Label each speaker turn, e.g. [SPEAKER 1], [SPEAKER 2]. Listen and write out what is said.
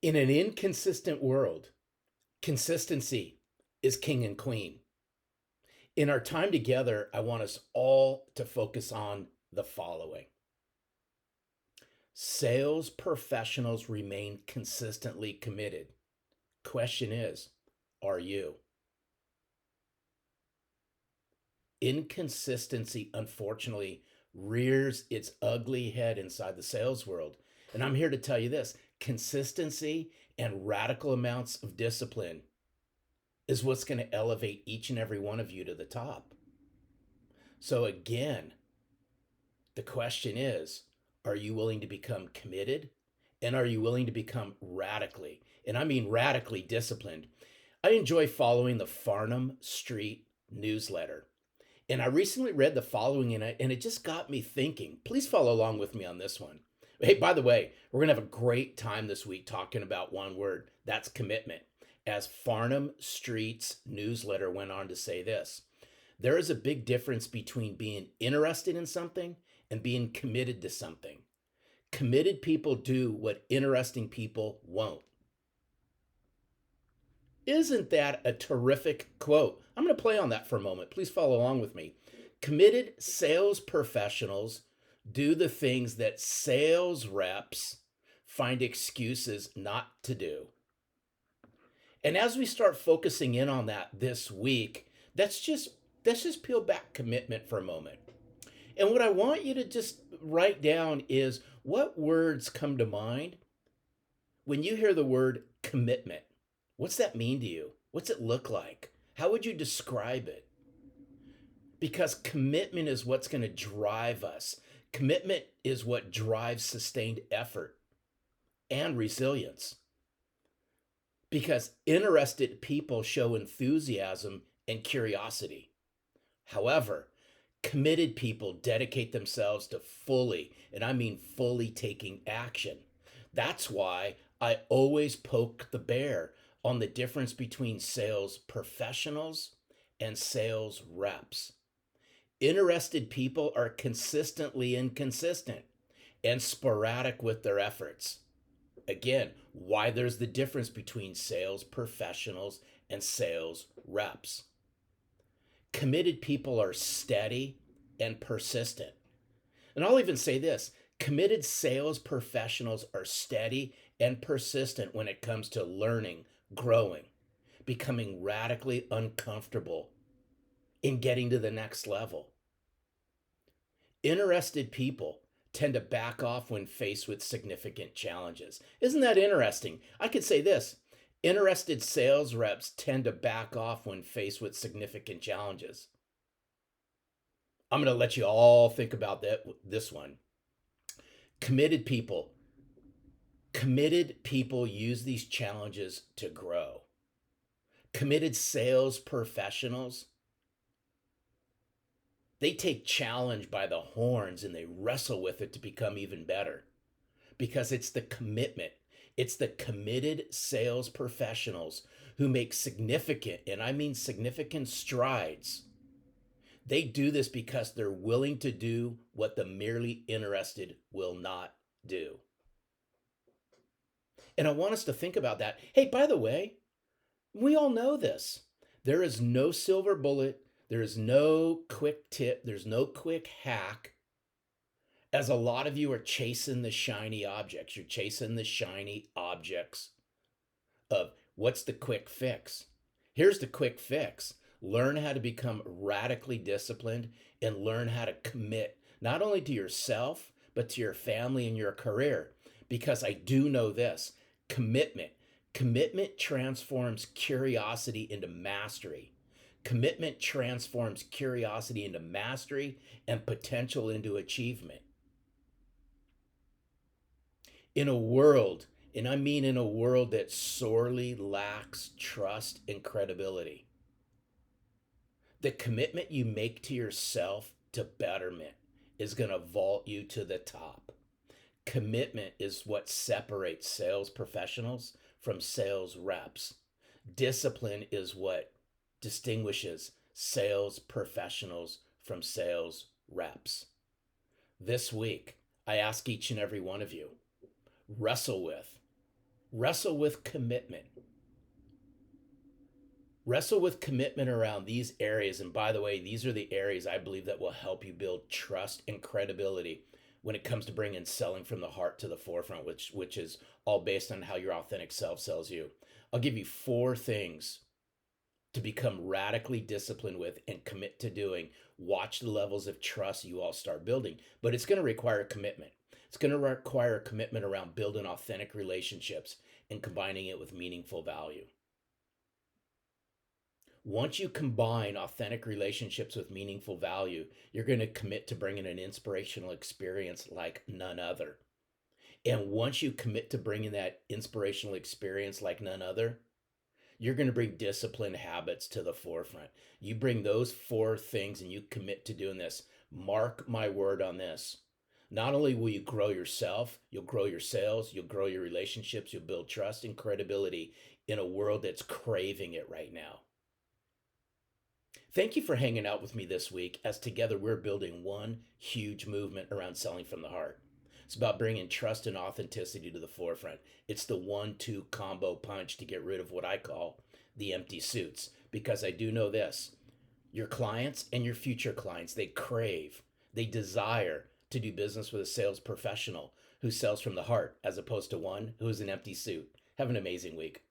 [SPEAKER 1] In an inconsistent world, consistency is king and queen. In our time together, I want us all to focus on the following. Sales professionals remain consistently committed. Question is, are you? Inconsistency, unfortunately, rears its ugly head inside the sales world. And I'm here to tell you this: consistency and radical amounts of discipline is what's going to elevate each and every one of you to the top. So, again, the question is, are you willing to become committed? And are you willing to become radically, and I mean radically disciplined? I enjoy following the Farnam Street newsletter. And I recently read the following in it, and it just got me thinking. Please follow along with me on this one. Hey, by the way, we're going to have a great time this week talking about one word that's commitment. As Farnam Street's newsletter went on to say this, there is a big difference between being interested in something and being committed to something. Committed people do what interesting people won't. Isn't that a terrific quote? I'm going to play on that for a moment. Please follow along with me. Committed sales professionals do the things that sales reps find excuses not to do. And as we start focusing in on that this week, let's just peel back commitment for a moment. And what I want you to just write down is, what words come to mind when you hear the word commitment. What's that mean to you? What's it look like? How would you describe it? Because commitment is what's going to drive us. Commitment is what drives sustained effort and resilience. Because interested people show enthusiasm and curiosity. However, committed people dedicate themselves to fully, and I mean fully, taking action. That's why I always poke the bear on the difference between sales professionals and sales reps. Interested people are consistently inconsistent and sporadic with their efforts. Again, why there's the difference between sales professionals and sales reps. Committed people are steady and persistent. And I'll even say this: committed sales professionals are steady and persistent when it comes to learning, growing, becoming radically uncomfortable in getting to the next level. Interested people tend to back off when faced with significant challenges. Isn't that interesting? I could say this: interested sales reps tend to back off when faced with significant challenges. I'm going to let you all think about this one. Committed people. Committed people use these challenges to grow. Committed sales professionals, they take challenge by the horns and they wrestle with it to become even better, because it's the commitment. It's the committed sales professionals who make significant, and I mean significant, strides. They do this because they're willing to do what the merely interested will not do. And I want us to think about that. Hey, by the way, we all know this. There is no silver bullet, there is no quick tip, there's no quick hack. As a lot of you are chasing the shiny objects, you're chasing the shiny objects of what's the quick fix. Here's the quick fix: learn how to become radically disciplined and learn how to commit not only to yourself, but to your family and your career. Because I do know this: commitment. Commitment transforms curiosity into mastery. Commitment transforms curiosity into mastery and potential into achievement. In a world, and I mean in a world that sorely lacks trust and credibility, the commitment you make to yourself to betterment is going to vault you to the top. Commitment is what separates sales professionals from sales reps. Discipline is what distinguishes sales professionals from sales reps. This week, I ask each and every one of you, wrestle with Wrestle with commitment. Wrestle with commitment around these areas. And by the way, these are the areas I believe that will help you build trust and credibility when it comes to bringing selling from the heart to the forefront, which is all based on how your authentic self sells you. I'll give you 4 things to become radically disciplined with and commit to doing. Watch the levels of trust you all start building, but it's going to require commitment. It's going to require commitment around building authentic relationships and combining it with meaningful value. Once you combine authentic relationships with meaningful value, you're going to commit to bringing an inspirational experience like none other. And once you commit to bringing that inspirational experience like none other, you're going to bring disciplined habits to the forefront. You bring those 4 things and you commit to doing this. Mark my word on this. Not only will you grow yourself, you'll grow your sales, you'll grow your relationships, you'll build trust and credibility in a world that's craving it right now. Thank you for hanging out with me this week as together we're building one huge movement around selling from the heart. It's about bringing trust and authenticity to the forefront. It's the 1-2 combo punch to get rid of what I call the empty suits. Because I do know this, your clients and your future clients, they crave, they desire to do business with a sales professional who sells from the heart as opposed to one who's an empty suit. Have an amazing week.